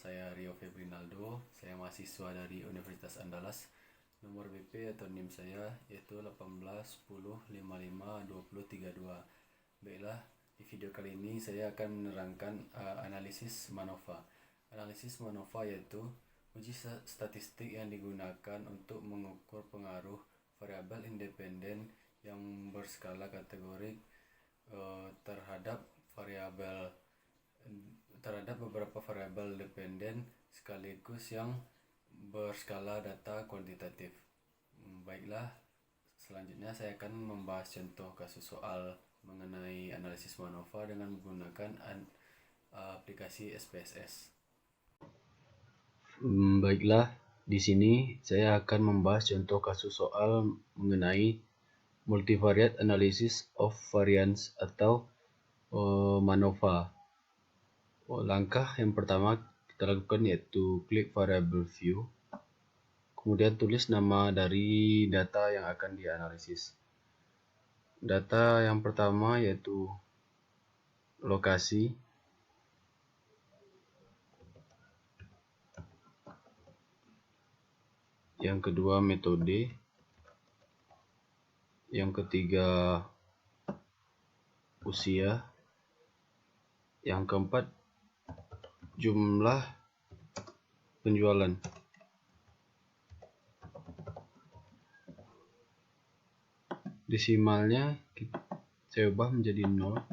saya Rio Febrinaldo, saya mahasiswa dari Universitas Andalas. Nomor BP atau NIM saya yaitu 1810552032. Baiklah, di video kali ini saya akan menerangkan analisis MANOVA. Analisis MANOVA yaitu uji statistik yang digunakan untuk mengukur pengaruh variabel independen yang berskala kategorik terhadap beberapa variabel dependen sekaligus yang berskala data kuantitatif. Baiklah, selanjutnya saya akan membahas contoh kasus soal mengenai analisis MANOVA dengan menggunakan aplikasi SPSS. Baiklah, di sini saya akan membahas contoh kasus soal mengenai multivariate analysis of variance atau MANOVA. Langkah yang pertama kita lakukan yaitu klik variable view, kemudian tulis nama dari data yang akan dianalisis. Data yang pertama yaitu lokasi, yang kedua metode, yang ketiga usia, yang keempat jumlah penjualan. Desimalnya saya ubah menjadi 0.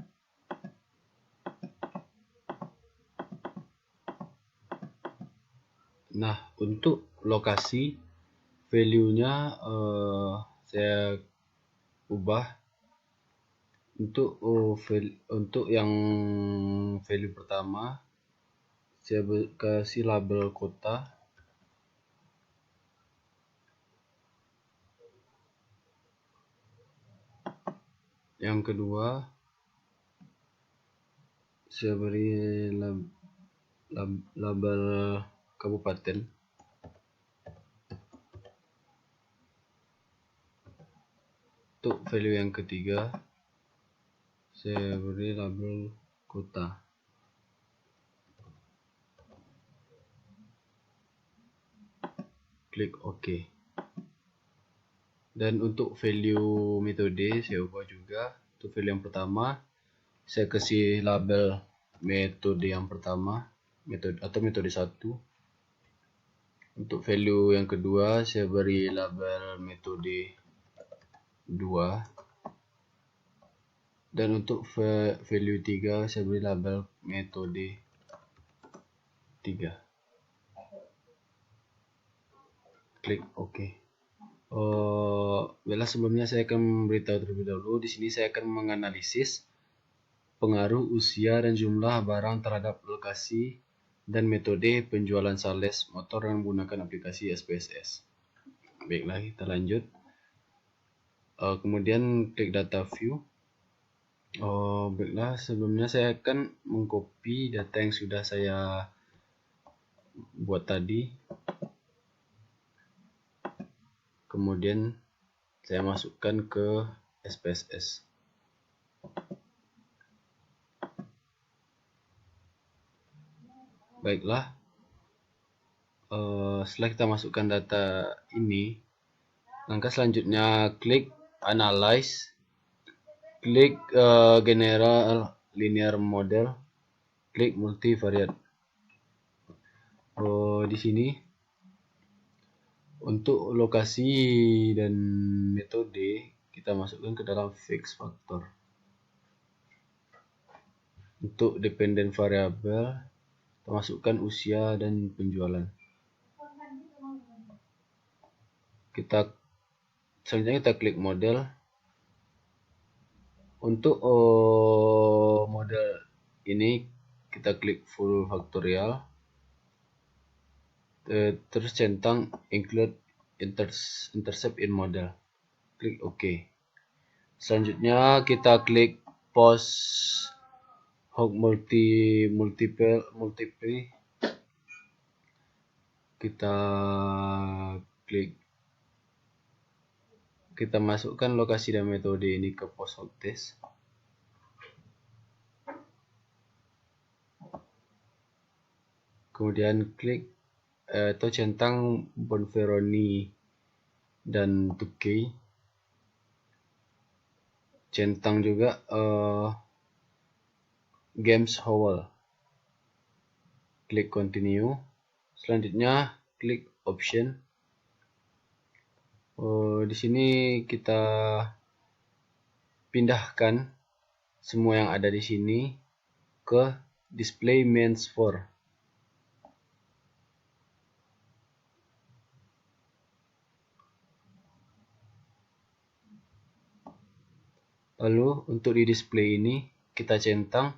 Nah, untuk lokasi value-nya saya ubah untuk yang value pertama saya kasih label kota, yang kedua saya beri label kabupaten, untuk value yang ketiga saya beri label kota. Klik OK. Dan untuk value metode saya ubah juga. Untuk value yang pertama saya kasih label metode yang pertama, metode 1. Untuk value yang kedua saya beri label metode 2. Dan untuk value 3 saya beri label metode 3. Klik OK. Baiklah, sebelumnya saya akan memberitahu terlebih dahulu. Di sini saya akan menganalisis pengaruh usia dan jumlah barang terhadap lokasi dan metode penjualan sales motor yang menggunakan aplikasi SPSS. Baiklah, kita lanjut. Kemudian klik data view. Baiklah, sebelumnya saya akan mengcopy data yang sudah saya buat tadi. Kemudian saya masukkan ke SPSS. Baiklah, setelah kita masukkan data ini, langkah selanjutnya klik Analyze, klik General Linear Model, klik Multivariate. Di sini untuk lokasi dan metode kita masukkan ke dalam fixed factor. Untuk dependent variable kita masukkan usia dan penjualan. Selanjutnya kita klik model. Untuk model ini kita klik full factorial, terus centang include intercept in model, klik OK. Selanjutnya kita klik post hoc multiply, kita masukkan lokasi dan metode ini ke post hoc test. kemudian klik atau centang Bonferroni dan Tukey, centang juga Games Howell, klik continue. Selanjutnya klik option. Di sini kita pindahkan semua yang ada di sini ke display means for. Lalu untuk di display ini kita centang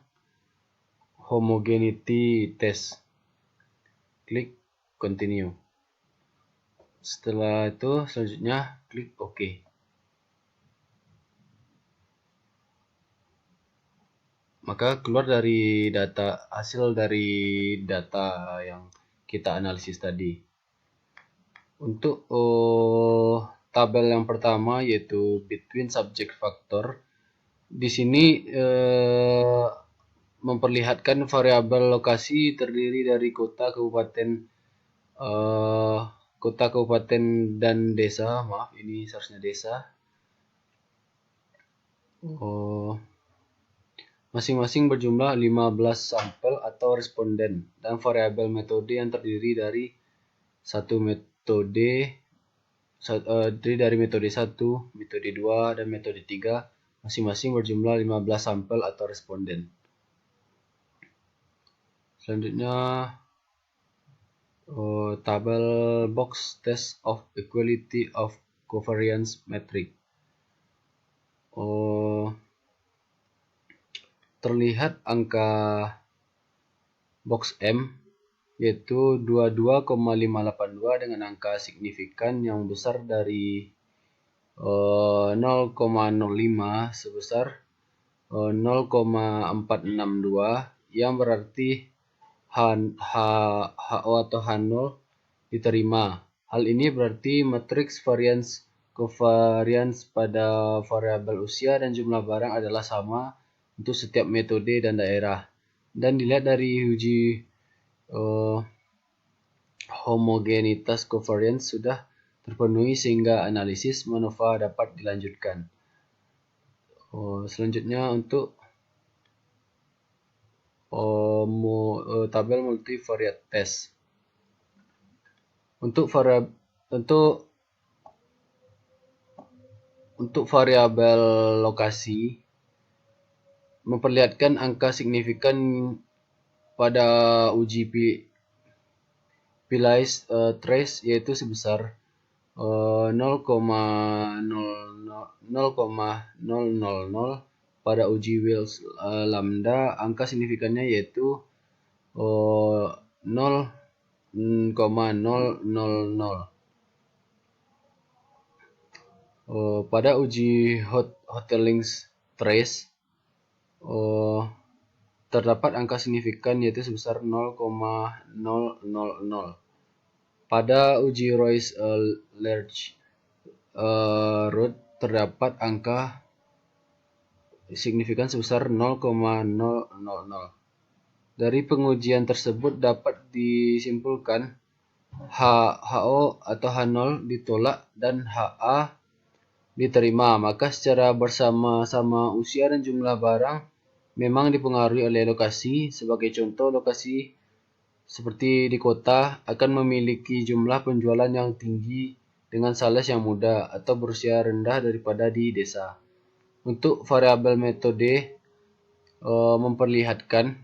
homogeneity test. Klik continue. Setelah itu selanjutnya klik OK. Maka keluar dari hasil dari data yang kita analisis tadi. Untuk tabel yang pertama yaitu between subject factor, di sini memperlihatkan variabel lokasi terdiri dari kota, kabupaten dan desa. Maaf, ini seharusnya desa. Masing-masing berjumlah 15 sampel atau responden, dan variabel metode yang terdiri dari metode 1, metode 2, dan metode 3, masing-masing berjumlah 15 sampel atau responden. Selanjutnya tabel box test of equality of covariance metric. Terlihat angka box M yaitu 22,582 dengan angka signifikan yang besar dari 0,05 sebesar 0,462, yang berarti HO atau H0 diterima. Hal ini berarti matriks covariance pada variabel usia dan jumlah barang adalah sama untuk setiap metode dan daerah. Dan dilihat dari uji homogenitas covariance sudah terpenuhi sehingga analisis MANOVA dapat dilanjutkan. Selanjutnya untuk tabel multivariate test. Untuk variabel lokasi memperlihatkan angka signifikan pada uji Pillais trace yaitu sebesar 0,000 pada uji Wilks lambda. Angka signifikannya yaitu 0,000. Pada uji Hoteling's trace terdapat angka signifikan yaitu sebesar 0,000. Pada uji Royce-Lerch root terdapat angka signifikan sebesar 0,000. Dari pengujian tersebut dapat disimpulkan HO atau H0 ditolak dan HA diterima. Maka secara bersama-sama usia dan jumlah barang memang dipengaruhi oleh lokasi. Sebagai contoh, lokasi seperti di kota akan memiliki jumlah penjualan yang tinggi dengan sales yang muda atau berusia rendah daripada di desa. Untuk variabel metode memperlihatkan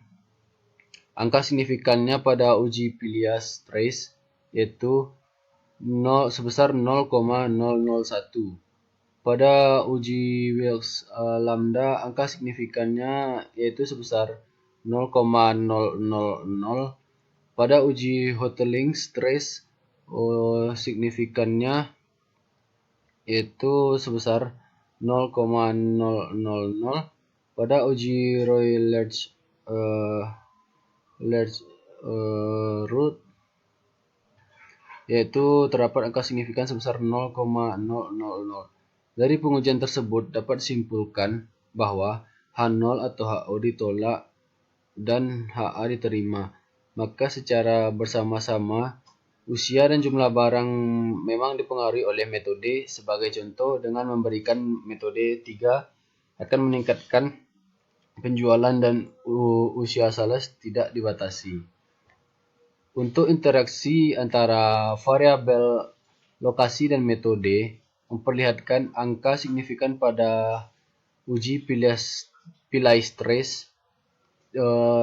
angka signifikannya pada uji Pillais trace yaitu sebesar 0,001. Pada uji Wilks lambda angka signifikannya yaitu sebesar 0,000. Pada uji Hoteling's trace signifikannya yaitu sebesar 0,000. Pada uji Roy-Lerch root yaitu terdapat angka signifikan sebesar 0,000. Dari pengujian tersebut dapat disimpulkan bahwa H0 atau HO ditolak dan HA diterima. maka secara bersama-sama usia dan jumlah barang memang dipengaruhi oleh metode. Sebagai contoh, dengan memberikan metode 3 akan meningkatkan penjualan dan usia sales tidak dibatasi. Untuk interaksi antara variabel lokasi dan metode memperlihatkan angka signifikan pada uji Pilastres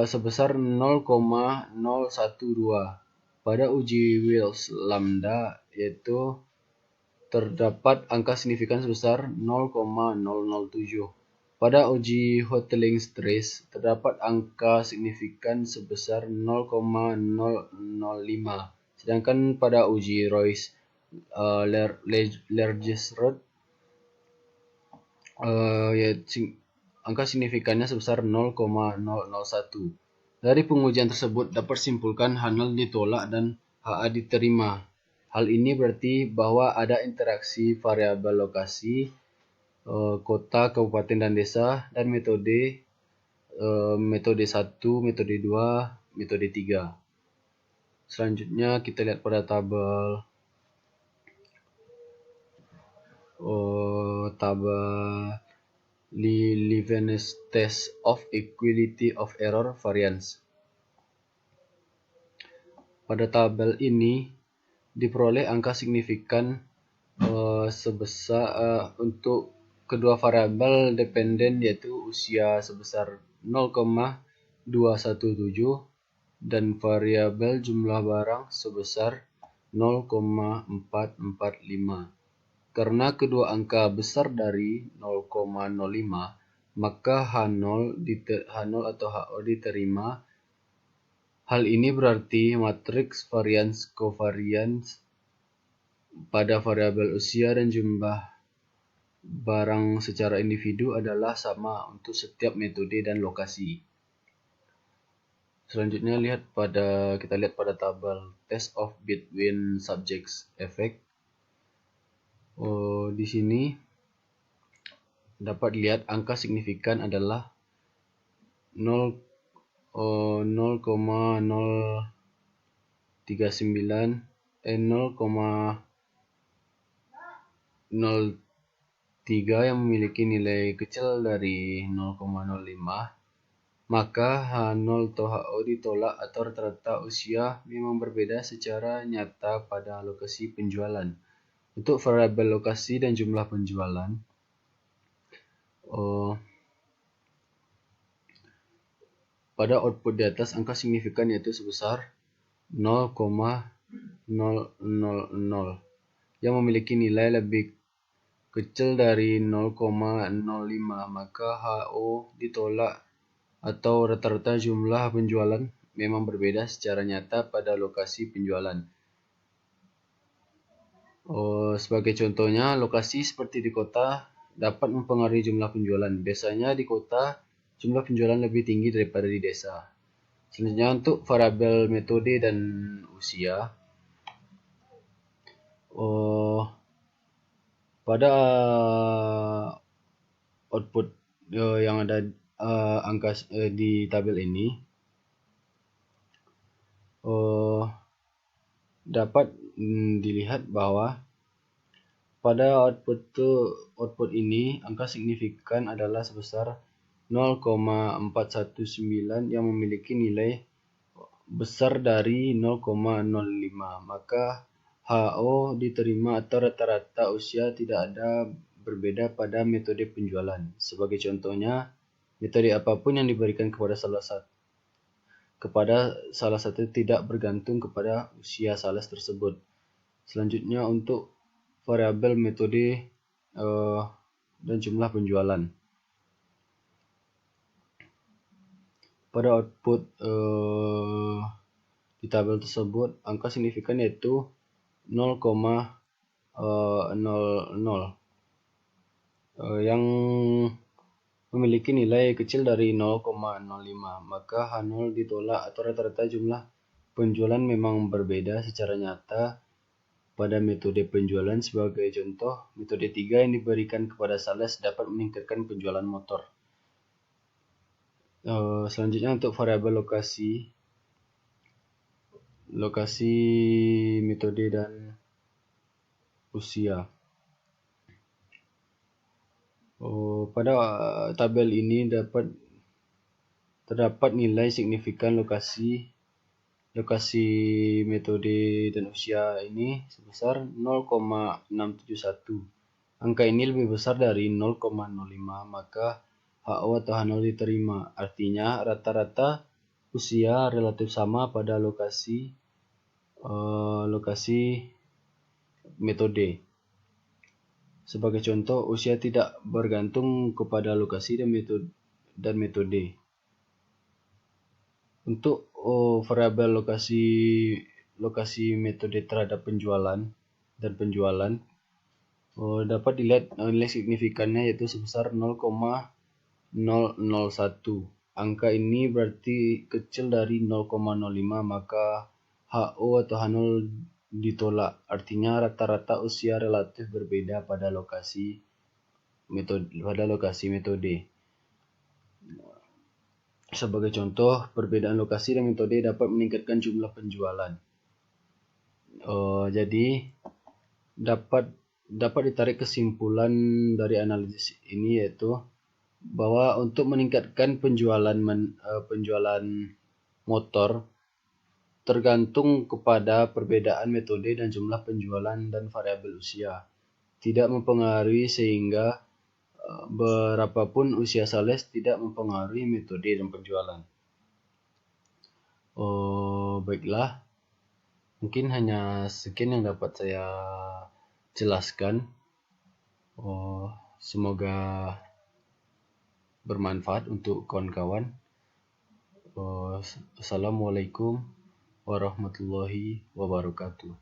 sebesar 0,012. Pada uji Wills lambda yaitu terdapat angka signifikan sebesar 0,007. Pada uji Hotelling-Stress terdapat angka signifikan sebesar 0,005. Sedangkan pada uji Royce-Lejeune angka signifikannya sebesar 0,001. Dari pengujian tersebut dapat simpulkan H0 ditolak dan HA diterima. Hal ini berarti bahwa ada interaksi variabel lokasi, kota, kabupaten, dan desa, dan metode 1, metode 2, metode 3. Selanjutnya kita lihat pada tabel Leibniz test of equality of error variance. Pada tabel ini diperoleh angka signifikan sebesar untuk kedua variabel dependen yaitu usia sebesar 0,217 dan variabel jumlah barang sebesar 0,445. Karena kedua angka besar dari 0,05, maka H0 atau HO diterima. Hal ini berarti matriks varians covariance pada variabel usia dan jumlah barang secara individu adalah sama untuk setiap metode dan lokasi. Selanjutnya kita lihat pada tabel test of between subjects effect. Di sini dapat dilihat angka signifikan adalah 0,03 yang memiliki nilai kecil dari 0,05, maka H0 atau HO ditolak atau rata-rata usia memang berbeda secara nyata pada lokasi penjualan. Untuk variabel lokasi dan jumlah penjualan, pada output di atas angka signifikan yaitu sebesar 0,000 yang memiliki nilai lebih kecil dari 0,05, maka HO ditolak atau rata-rata jumlah penjualan memang berbeda secara nyata pada lokasi penjualan. Sebagai contohnya, lokasi seperti di kota dapat mempengaruhi jumlah penjualan. Biasanya di kota jumlah penjualan lebih tinggi daripada di desa. Selanjutnya untuk variabel metode dan usia. Pada output yang ada angka di tabel ini dapat dilihat bahwa pada output ini angka signifikan adalah sebesar 0,419 yang memiliki nilai besar dari 0,05, maka HO diterima atau rata-rata usia tidak ada berbeda pada metode penjualan. Sebagai contohnya, metode apapun yang diberikan kepada salah satu tidak bergantung kepada usia sales tersebut. Selanjutnya untuk variabel metode dan jumlah penjualan. Pada output di tabel tersebut angka signifikan yaitu 0,00 yang memiliki nilai kecil dari 0,05, maka H0 ditolak atau rata-rata jumlah penjualan memang berbeda secara nyata pada metode penjualan. Sebagai contoh, metode 3 yang diberikan kepada sales dapat meningkatkan penjualan motor. Selanjutnya untuk variabel lokasi, lokasi, metode, dan usia. Pada tabel ini terdapat nilai signifikan lokasi, metode, dan usia ini sebesar 0,671. Angka ini lebih besar dari 0,05, maka HO atau H0 diterima. Artinya rata-rata usia relatif sama pada lokasi metode. Sebagai contoh, usia tidak bergantung kepada lokasi dan metode. Untuk variabel lokasi metode terhadap penjualan dapat dilihat nilai signifikannya yaitu sebesar 0,001. Angka ini berarti kecil dari 0,05, maka HO atau H0 ditolak. Artinya rata-rata usia relatif berbeda pada lokasi metode. Sebagai contoh, perbedaan lokasi dan metode dapat meningkatkan jumlah penjualan. Jadi dapat ditarik kesimpulan dari analisis ini, yaitu bahwa untuk meningkatkan penjualan motor tergantung kepada perbedaan metode dan jumlah penjualan dan variabel usia. Tidak mempengaruhi, sehingga berapapun usia sales tidak mempengaruhi metode dan penjualan. Baiklah, mungkin hanya sekian yang dapat saya jelaskan. Semoga bermanfaat untuk kawan-kawan. Assalamualaikum warahmatullahi wabarakatuh.